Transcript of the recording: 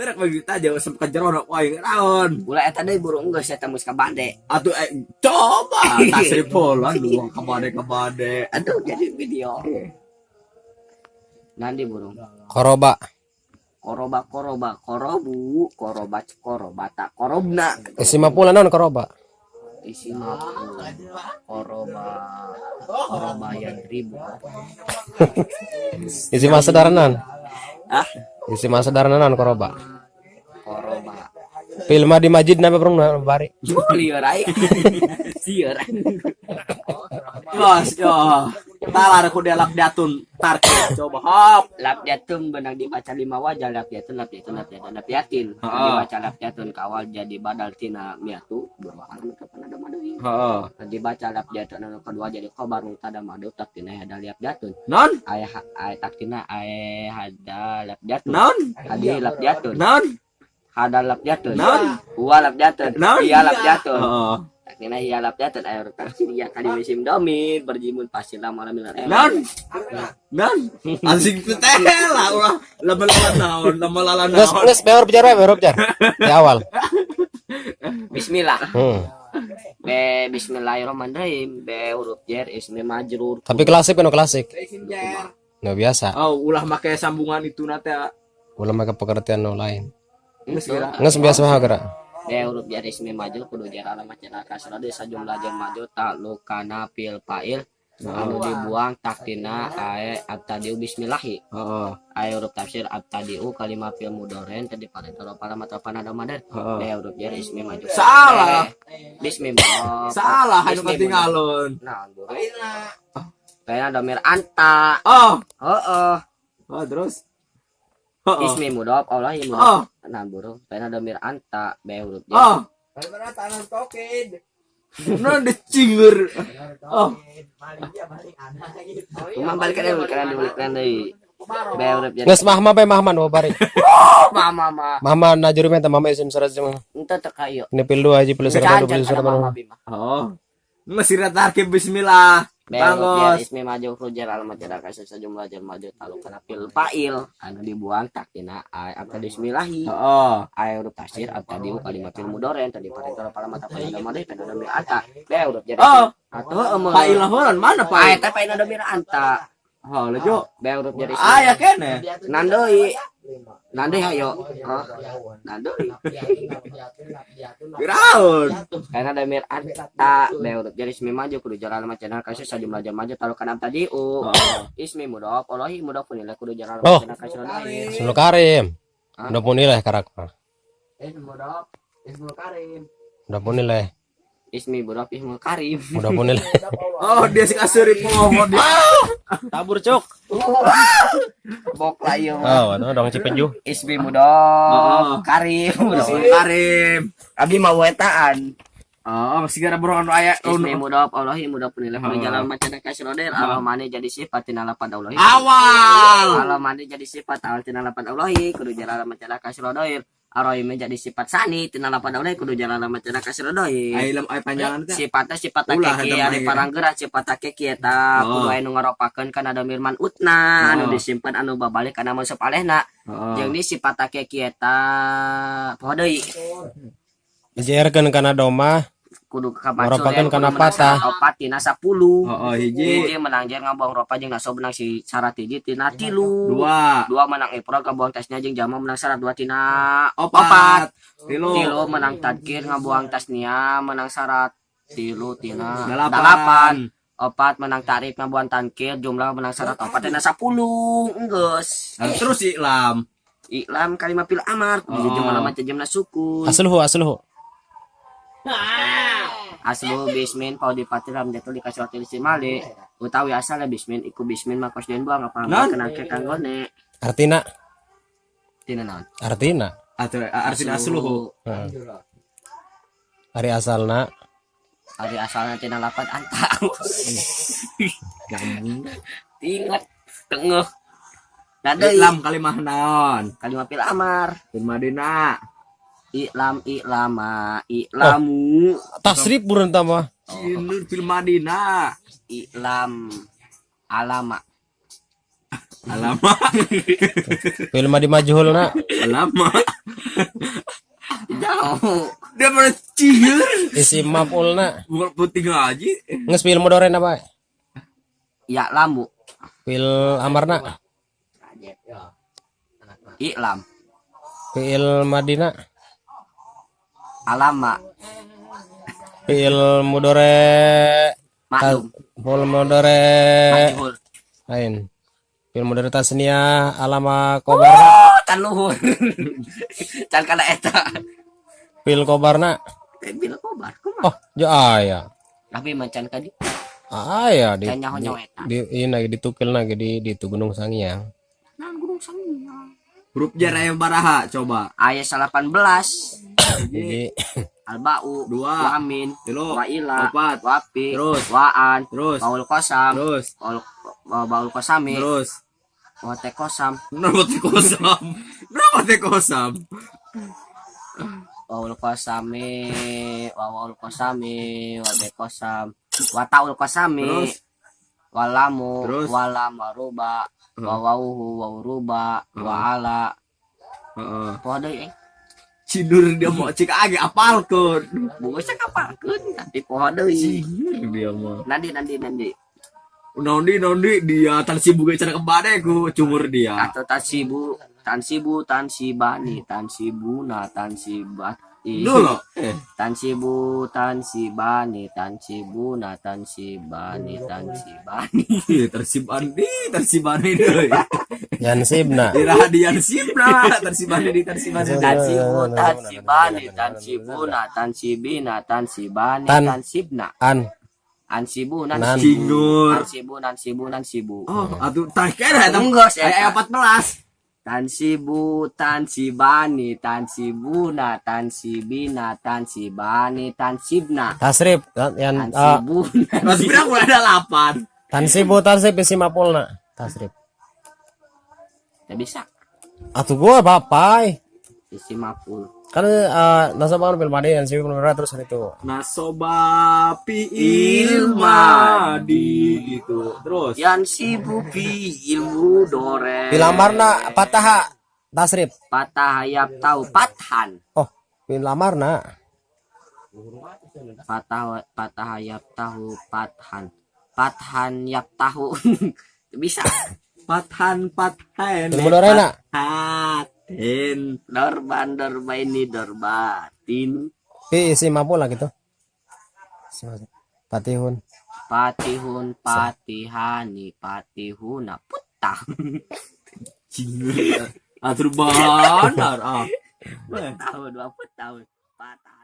Berak bagi aja sempat jeronok wae naon. Ulah eta deui burung geus eta mus ka bade. Atuh coba tasri pola luang kabade. Aduh jadi video. Nanti burung. Koroba. Korobu, korobata, korobna. Isi 50 naon koroba. Isi koroba yang 1000. Isi masa daranan. Ah, Isi masa daranan koroba. koroba. Filma di masjid nabe burung bari. Lieur aya. Sieur. Bos yo. Talar ku delak datun target coba hop. Lap jatun benang dibaca 5 wajah lap jatun. Dibaca lap jatun kawal jadi badal tina miatu berapa kapan ada madu. Heeh. Dibaca lap jatun anu kedua jadi khobar nu tada madu tak tina ada lap jatun. Non? Aya tak tina aya hada lap jatun. Non? Hadi lap jatun. Non? Hada lap jatun. Non? Uwa lap jatun. Non? Iya lap jatun. Heeh. Tak tina iya lap jatun air taksi dia kali musim domit berjimun pasir lama milar. Non? Non? Asing teh lah ulah lama-lama naon. Geus beor bicara. Di awal. Bismillah. Bismillahirrahmanirrahim. Huruf jar ismi majrur. Tapi klasik kan klasik. Nggak biasa. Oh, ulah make sambungan itu nate. Ulah make pengertian no lain. Geus Biasa mah geura. Huruf jar ismi majrur kudu jar alamat cenah kasra de sajumlah jar majrur ta'alluq kana fil fa'il anu dibuang taktina ae at-tadiu bismillahi. Heeh. Ae huruf tafsir at-tadiu kalimat fil mudhari tadi pada alamat apa madar. Huruf jar ismi majrur. Salah. Bismillah. Salah anu ketinggalun. Nah, guru. Kayaknya domir anta. Oh. Heeh. Oh, terus. Ismi mudhaf Allah ya Oh. mudhaf. Nah, burung. Kayaknya domir anta be huruf jar. Oh. Nah, dicinggur. Oh. Cuma balikan deui. Be huruf jar. Geus mahma be mahman oh bari. Mama. Mahman najuri mah mama isim surat mah. Ente teu kayu. Ini pil 2 aja pil surat 2 pil surat Mama mana. bima. Oh. Masih tarkib bismillah. Be huruf jar Bangos. ismi majrur rujar alamat jar kasih sejumlah jar majrur talu kana fil fa'il anu dibuang taktina ay apa bismillahi. Heeh. Ay huruf tafsir at-tadiu kalimat fil mudhari tadi pada alamat apa ada made pada domir anta. Be huruf jar. Oh. Atuh Pak Ilhamuran mana Pak? Ay teh pada domir anta. Oh, lejo. Be huruf jar ismi. Aya kene. Nandoi hayo. Oh, nandoi. Firaun. Karena ada mir anta be huruf jar ismi maju kudu jar alamat cenah kasih sajumlah jar maju talu kana tadiu. Ismi mudhaf Allahi mudhafun ilaih kudu jar alamat cenah kasih radai. Sunu Karim. Udah pun nilai karakter. Udah pun nilai. Ismi mudhaf ismul karim. Udah pun nilai. Oh, dia si kasuri pohon dia. Tabur cuk. Bok layo. Oh, dong cipenju. Ismi mudhaf karim. Karim. Abi mau wetaan. Oh, masih gara burongan aya. Ismi mudhaf Allahi mudhafun ilaih kudu jar alamat cenah kasih radai. Alamane jadi sifat tina lafaz Allahi. Awal. Alamane jadi sifat awal tina lafaz Allahi kudu jar alamat cenah kasih radai. Aroi menjadi sifat sani tina lapan daulay kudu jalan alamat cenah kasih radoi. Ailam ai panjangan teh. Sifatnya sifat Ulah, keki ada ari main. paranggerak sifat keki eta kudu aya nu ngaropakeun kana domir manutna anu Oh. disimpen anu babalik kana masuk alehna. Jeung di sifat keki eta poho deui Dijerkeun kana doma. kudu Ngaropakeun kana patah patah. opat tina 10. Hiji. Hiji menang jer ngabuang ropa jeung naso menang si syarat hiji tina 3. Dua. Dua menang ifrad ngabuang tasnya jeung jama menang syarat 2 tina Opat. Tilu menang tadkir ngabuang tasnia menang syarat 3 tina Delapan. 4 menang tarik ngabuang tankir jumlah menang syarat 4 tina 10 enggeus. Terus iklam. Iklam kalimat fil amar kudu jeung alamat jemna sukun. Asluhu. Aslu bismin pau dipatir hamdatul dikasih waktu isimale utawi asalnya bismin iku bismin makos den buang apa kenal ke kanggone Artina. tina naon Artina. Atau artinya asluhu. Ari asalna. ari asalna tina lapan anta ingat tengah Nadai Iklam kalimah naon? kalimat fil amar Fil Madinah. iklama iklamu Tasrif buran tama. Sinur fil Madinah. iklam alama Alamak. Pil madi majhul na. Alamak. Jauh. Dia pernah ciur. Isim maf'ul na. Bukan putih ngaji. Nges pil mudore na ba? Ya lambu. Pil amar na. Iklam. Pil madina. Alama. Pil mudore. Maklum. Pil mudore. Majhul. Lain. Pil mudore tasnia alama kobar. Oh, tan luhur. Can kana eta. Pil kobarna. Bil kobar kumaha. Oh, jo aya. Tapi mancan ka di. Aya di Can nyaho eta. di ini lagi ditukil lagi di itu Gunung Sangiang. Nah, gunung Sangiang. Huruf jar yang baraha coba. Ayat 18. Jadi Alba'u, Dua. Wamin, Tilu. Wa'ila, Opat. Wapi, Terus. Wa'an, Terus. Baul Kosam, Terus. Baul Kosami, Terus. Wate Kosam, Kenapa teh kosam? Kenapa teh kosam? Baul Kosami, Waul Kosami, Wate Kosam, Wataul Kosami, Terus. Walamu, Terus. Walam, Waruba, Wawauhu, Wauruba, Wa'ala, Heeh. Podo Cidur dia mau cek age apalkeun. Bungusnya kapalkeun, tapi podo Dia mah. Nanti. Nondi dia tan sibuk ge cara kebade ku cumur dia. Atau tansibu, tansibani, tansibuna, tansibani, Dulu. tansibuna, tansibani. Tersibani deui. Yansibna. Irahadian sibna, tersibani. Tansibu, tansibani, tansibuna, tansibina, tansibani, Tan. tansibna, ansibu, Nan. Cingur. nansibu. Oh, atuh tah kena eta Enggak, saya aya 14. Tansibu, tansibani, tansibuna, tansibina, tansibani, tansibna, Tasrif yang tansibuna. Mas pirang mulai ada 8. tansibu tasrif isim maf'ulna. Tasrif. Tidak bisa. Atuh gua bapai. Isi maful. Kan nasabah pil madi yang sibuk bener terus itu. Nasoba fi'il madi gitu. Terus Yang sibuk fi ilmu dore. Pil amarna patah tasrif. Patah hayap tahu pathan. Oh, pil amarna. Patah hayap tahu pathan. Pathan yap tahu. Bisa. pathan. Pil mudorena. Paten. Dorbaini dorbatin. Pi isim maf'ul lah gitu. Patihun. Patihun, patihani, patihuna, putah. Atur banar ah. Tahun 20 tahun. Patah.